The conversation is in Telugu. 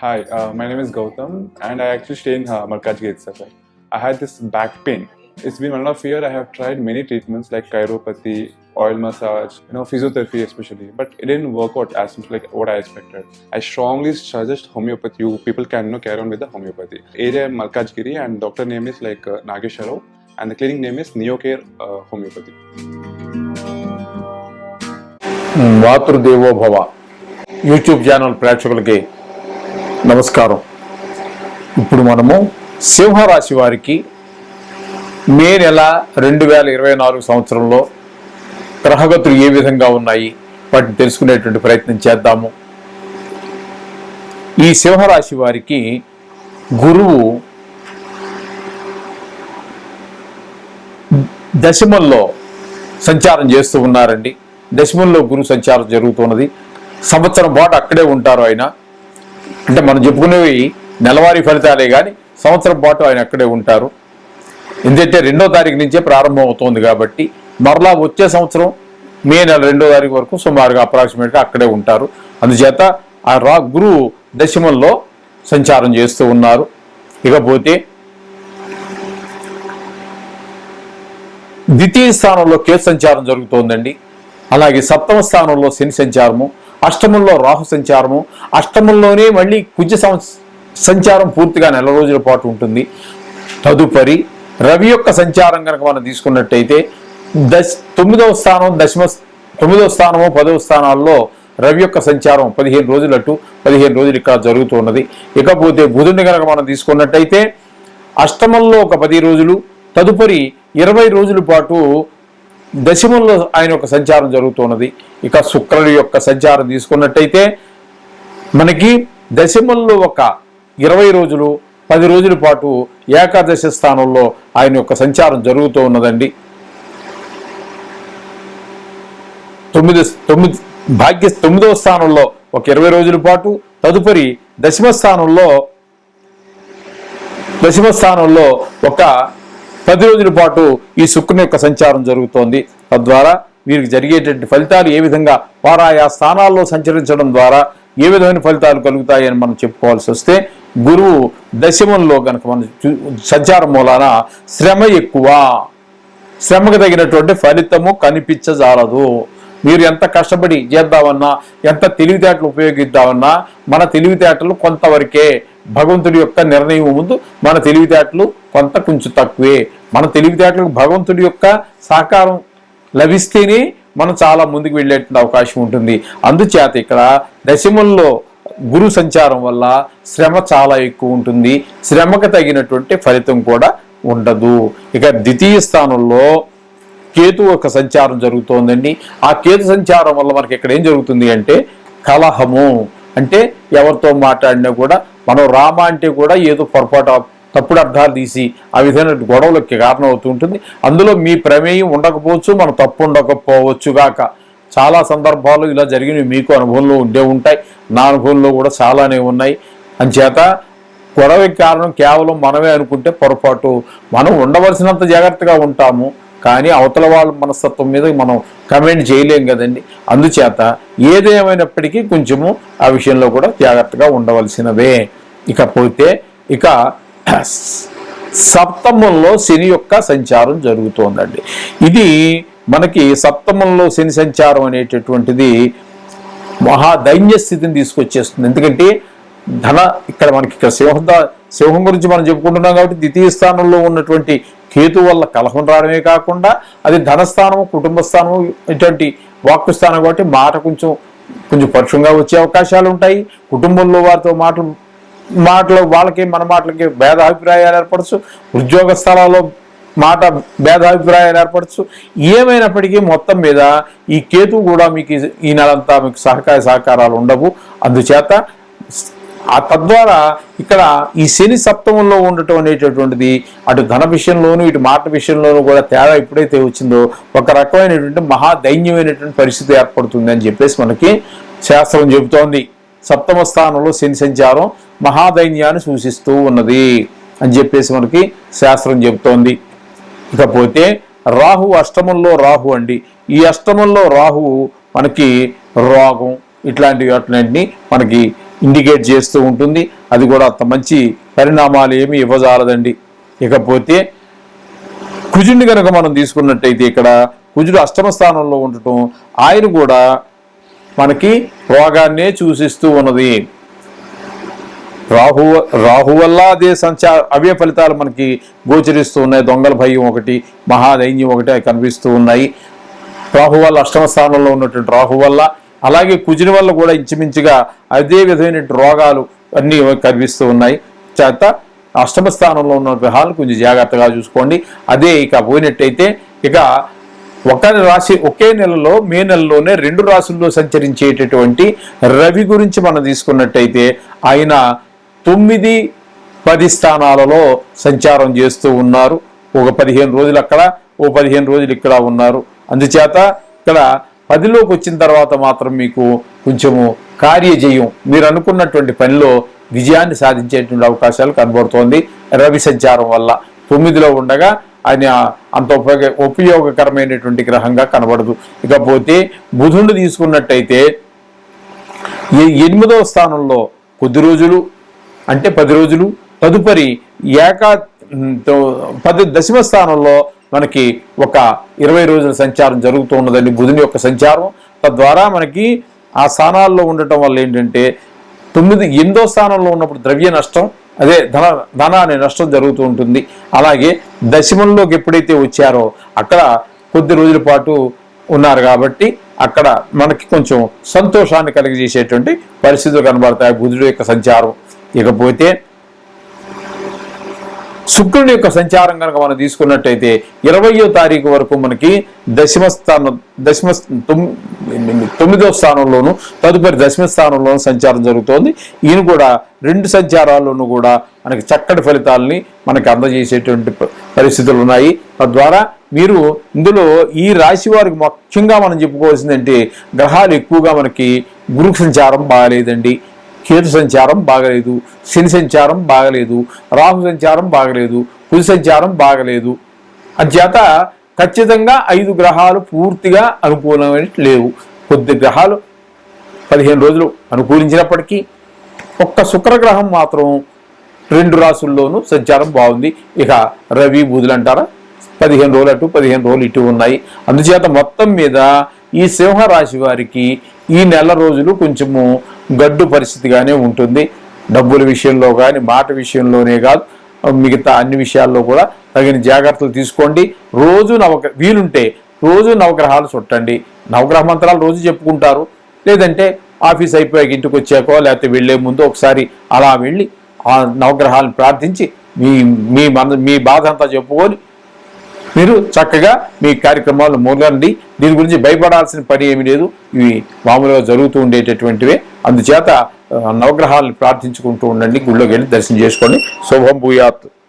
Hi, my name is Gautam, and I actually stay in Malkajgiri itself. I had this back pain. It's been 1.5 years. I have tried many treatments like chiropathy, oil massage, physiotherapy especially, but it didn't work out as much like what I expected. I strongly suggest homeopathy. You people can carry on with the homeopathy. Area Malkajgiri, and doctor name is like Nagesharov, and the clinic name is Neocare Homeopathy. మాతృదేవో భవ యూట్యూబ్ ఛానల్ ప్రేక్షకులకి నమస్కారం. ఇప్పుడు మనము సింహరాశి వారికి మే నెల 2024 సంవత్సరంలో గ్రహగతులు ఏ విధంగా ఉన్నాయి వాటిని తెలుసుకునేటువంటి ప్రయత్నం చేద్దాము. ఈ సింహరాశి వారికి గురువు దశమంలో సంచారం చేస్తూ ఉన్నారండి. దశమంలో గురు సంచారం జరుగుతున్నది. సంవత్సరం పాటు అక్కడే ఉంటారు ఆయన. అంటే మనం చెప్పుకునేవి నెలవారీ ఫలితాలే కానీ సంవత్సరం పాటు ఆయన అక్కడే ఉంటారు. ఎందుకంటే 2వ తారీఖు నుంచే ప్రారంభం అవుతుంది కాబట్టి మరలా వచ్చే సంవత్సరం మే నెల 2వ తారీఖు వరకు సుమారుగా అప్రాక్సిమేట్గా అక్కడే ఉంటారు. అందుచేత ఆ గురువు దశమంలో సంచారం చేస్తూ ఉన్నారు. ఇకపోతే ద్వితీయ స్థానంలో కేతు సంచారం జరుగుతోందండి. అలాగే 7వ స్థానంలో శని సంచారము, అష్టమంలో రాహు సంచారము, అష్టమంలోనే మళ్ళీ కుజ సంచారం పూర్తిగా నెల రోజుల పాటు ఉంటుంది. తదుపరి రవి యొక్క సంచారం కనుక మనం తీసుకున్నట్టయితే 9వ స్థానం 9వ స్థానము 10వ స్థానాల్లో రవి యొక్క సంచారం 15 రోజులు అటు 15 రోజులు ఇక్కడ జరుగుతూ ఉన్నది. ఇకపోతే బుధుడిని కనుక మనం తీసుకున్నట్టయితే అష్టమంలో ఒక 10 రోజులు, తదుపరి 20 రోజుల పాటు దశమంలో ఆయన యొక్క సంచారం జరుగుతున్నది. ఇక శుక్రుడి యొక్క సంచారం తీసుకున్నట్టయితే మనకి దశమంలో ఒక 20 రోజులు 10 రోజుల పాటు ఏకాదశ స్థానంలో ఆయన యొక్క సంచారం జరుగుతూ ఉన్నదండి. 9వ స్థానంలో ఒక 20 రోజుల పాటు, తదుపరి దశమ స్థానంలో ఒక 10 రోజుల పాటు ఈ శుక్రుని యొక్క సంచారం జరుగుతోంది. తద్వారా వీరికి జరిగేటువంటి ఫలితాలు ఏ విధంగా వారాయా స్థానాల్లో సంచరించడం ద్వారా ఏ విధమైన ఫలితాలు కలుగుతాయని మనం చెప్పుకోవాల్సి వస్తే, గురువు దశమంలో కనుక మనం సంచారం మూలాన శ్రమ ఎక్కువ, శ్రమకు తగినటువంటి ఫలితము కనిపించజాలదు. మీరు ఎంత కష్టపడి చేద్దామన్నా, ఎంత తెలివితేటలు ఉపయోగిద్దామన్నా మన తెలివితేటలు కొంతవరకే. భగవంతుడి యొక్క నిర్ణయం ముందు మన తెలివితేటలు కొంచెం తక్కువే. మన తెలివితేటలకు భగవంతుడి యొక్క సహకారం లభిస్తేనే మనం చాలా ముందుకు వెళ్ళేటువంటి అవకాశం ఉంటుంది. అందుచేత ఇక్కడ దశమంలో గురు సంచారం వల్ల శ్రమ చాలా ఎక్కువ ఉంటుంది. శ్రమకు తగినటువంటి ఫలితం కూడా ఉండదు. ఇక ద్వితీయ స్థానంలో కేతు ఒక సంచారం జరుగుతోందండి. ఆ కేతు సంచారం వల్ల మనకి ఇక్కడ ఏం జరుగుతుంది అంటే కలహము. అంటే ఎవరితో మాట్లాడినా కూడా మనం రామ అంటే కూడా ఏదో పొరపాటు తప్పుడు అర్థాలు తీసి ఆ విధమైన గొడవలకి కారణం అవుతూ ఉంటుంది. అందులో మీ ప్రమేయం ఉండకపోవచ్చు, మన తప్పు ఉండకపోవచ్చు గాక. చాలా సందర్భాలు ఇలా జరిగినవి మీకు అనుభవంలో ఉంటాయి. నా అనుభవంలో కూడా చాలానే ఉన్నాయి. అంచేత గొడవకి కారణం కేవలం మనమే అనుకుంటే పొరపాటు. మనం ఉండవలసినంత జాగ్రత్తగా ఉంటాము, కానీ అవతల వాళ్ళ మనస్తత్వం మీద మనం కమెంట్ చేయలేం కదండి. అందుచేత ఏదేమైనప్పటికీ కొంచెము ఆ విషయంలో కూడా జాగ్రత్తగా ఉండవలసినవే. ఇకపోతే ఇక 7వ శని యొక్క సంచారం జరుగుతోందండి. ఇది మనకి 7వ శని సంచారం అనేటటువంటిది మహాదైన్య స్థితిని తీసుకొచ్చేస్తుంది. ఎందుకంటే ఇక్కడ మనకి సింహం గురించి మనం చెప్పుకుంటున్నాం కాబట్టి ద్వితీయ స్థానంలో ఉన్నటువంటి కేతు వల్ల కలహం రావడమే కాకుండా అది ధనస్థానము, కుటుంబ స్థానము, ఇటువంటి వాక్కు స్థానం కాబట్టి మాట కొంచెం పరుషంగా వచ్చే అవకాశాలు ఉంటాయి. కుటుంబంలో వారితో మాటలు వాళ్ళకి మన మాటలకి భేదాభిప్రాయాలు ఏర్పడచ్చు. ఉద్యోగ స్థలాల్లో భేదాభిప్రాయాలు ఏర్పడచ్చు. ఏమైనప్పటికీ మొత్తం మీద ఈ కేతు కూడా మీకు ఈ నెలంతా మీకు సహకారాలు ఉండవు. అందుచేత తద్వారా ఇక్కడ ఈ శని 7వ ఉండటం అనేటటువంటిది అటు ధన విషయంలోనూ ఇటు మాట విషయంలోనూ కూడా తేడా ఎప్పుడైతే వచ్చిందో ఒక రకమైనటువంటి మహాదైన్యమైనటువంటి పరిస్థితి ఏర్పడుతుంది అని చెప్పేసి మనకి శాస్త్రం చెబుతోంది. 7వ స్థానంలో శని సంచారం మహాదైన్యాన్ని సూచిస్తూ ఉన్నది అని చెప్పేసి మనకి శాస్త్రం చెబుతోంది. ఇకపోతే రాహు అష్టమంలో రాహు అండి. ఈ అష్టమంలో రాహు మనకి రోగం ఇట్లాంటివి వాటిని మనకి ఇండికేట్ చేస్తూ ఉంటుంది. అది కూడా అంత మంచి పరిణామాలు ఏమీ ఇవ్వజాలదండి. ఇకపోతే కుజుడిని కనుక మనం తీసుకున్నట్టయితే ఇక్కడ కుజుడు అష్టమ స్థానంలో ఉండటం ఆయన కూడా మనకి రోగాన్నే సూచిస్తూ ఉన్నది. రాహు వల్ల అదే అవే ఫలితాలు మనకి గోచరిస్తూ ఉన్నాయి. దొంగల భయం ఒకటి, మహాదైన్యం ఒకటి అవి కనిపిస్తూ ఉన్నాయి. రాహు వల్ల అష్టమ స్థానంలో ఉన్నటువంటి రాహు వల్ల, అలాగే కుజుని వల్ల కూడా ఇంచుమించుగా అదే విధమైన రోగాలు అన్నీ కనిపిస్తూ ఉన్నాయి. చేత అష్టమ స్థానంలో ఉన్న గ్రహాలను కొంచెం జాగ్రత్తగా చూసుకోండి. అదే ఇక పోయినట్టయితే ఇక ఒకే నెలలో మే నెలలోనే 2 రాశుల్లో సంచరించేటటువంటి రవి గురించి మనం తీసుకున్నట్టయితే ఆయన 9, 10 స్థానాలలో సంచారం చేస్తూ ఉన్నారు. ఒక 15 రోజులు అక్కడ, ఓ 15 రోజులు ఇక్కడ ఉన్నారు. అందుచేత ఇక్కడ 10లోకి వచ్చిన తర్వాత మాత్రం మీకు కొంచెము కార్యజయం, మీరు అనుకున్నటువంటి పనిలో విజయాన్ని సాధించేటువంటి అవకాశాలు కనబడుతోంది రవి సంచారం వల్ల. 9లో ఉండగా ఆయన అంత ఉపయోగకరమైనటువంటి గ్రహంగా కనబడదు. ఇకపోతే బుధుడు తీసుకున్నట్టయితే 8వ స్థానంలో కొద్ది రోజులు అంటే 10 రోజులు, తదుపరి దశమ స్థానంలో మనకి ఒక 20 రోజుల సంచారం జరుగుతూ ఉన్నదండి బుధుని యొక్క సంచారం. తద్వారా మనకి ఆ స్థానాల్లో ఉండటం వల్ల ఏంటంటే 8వ స్థానంలో ఉన్నప్పుడు ద్రవ్య నష్టం, అదే ధనాన్ని నష్టం జరుగుతూ ఉంటుంది. అలాగే దశమంలోకి ఎప్పుడైతే వచ్చారో అక్కడ కొద్ది రోజుల పాటు ఉన్నారు కాబట్టి అక్కడ మనకి కొంచెం సంతోషాన్ని కలిగజేసేటువంటి పరిస్థితులు కనబడతాయి బుధుడు యొక్క సంచారం. ఇకపోతే శుక్రుని యొక్క సంచారం కనుక మనం తీసుకున్నట్టయితే 20వ తారీఖు వరకు మనకి 9వ స్థానంలోను, తదుపరి 10వ స్థానంలోను సంచారం జరుగుతోంది. ఈయన కూడా 2 సంచారాల్లోనూ కూడా మనకి చక్కటి ఫలితాలని మనకి అందజేసేటువంటి పరిస్థితులు ఉన్నాయి. తద్వారా మీరు ఇందులో ఈ రాశి వారికి ముఖ్యంగా మనం చెప్పుకోవాల్సిందంటే గ్రహాలు ఎక్కువగా మనకి గురు సంచారం బాగాలేదండి, కేతు సంచారం బాగలేదు, శని సంచారం బాగలేదు, రాహు సంచారం బాగలేదు, కుజ సంచారం బాగలేదు. అంచేత ఖచ్చితంగా 5 గ్రహాలు పూర్తిగా అనుకూలమైన లేవు. కొద్ది గ్రహాలు 15 రోజులు అనుకూలించినప్పటికీ ఒక్క శుక్రగ్రహం మాత్రం 2 రాసుల్లోనూ సంచారం బాగుంది. ఇక రవి బుధులు అంటారా 15 రోజులు అటు 15 రోజులు ఇటు ఉన్నాయి. అందుచేత మొత్తం మీద ఈ సింహరాశి వారికి ఈ నెల రోజులు కొంచెము గడ్డు పరిస్థితిగానే ఉంటుంది. డబ్బుల విషయంలో కానీ, మాట విషయంలోనే కాదు, మిగతా అన్ని విషయాల్లో కూడా తగిన జాగ్రత్తలు తీసుకోండి. వీలుంటే రోజు నవగ్రహాలు చుట్టండి. నవగ్రహ మంత్రాలు రోజు చెప్పుకుంటారు, లేదంటే ఆఫీస్ అయిపోయాక ఇంటికి వచ్చాకో లేకపోతే వెళ్లే ముందు ఒకసారి అలా వెళ్ళి ఆ నవగ్రహాలను ప్రార్థించి మీ బాధ అంతా చెప్పుకొని మీరు చక్కగా మీ కార్యక్రమాలు మొదలండి. దీని గురించి భయపడాల్సిన పని ఏమీ లేదు, ఇవి మామూలుగా జరుగుతూ ఉండేటటువంటివే. అందుచేత నవగ్రహాలను ప్రార్థించుకుంటూ ఉండండి, గుళ్ళోకి వెళ్ళి దర్శనం చేసుకోండి. శుభం భూయాత్.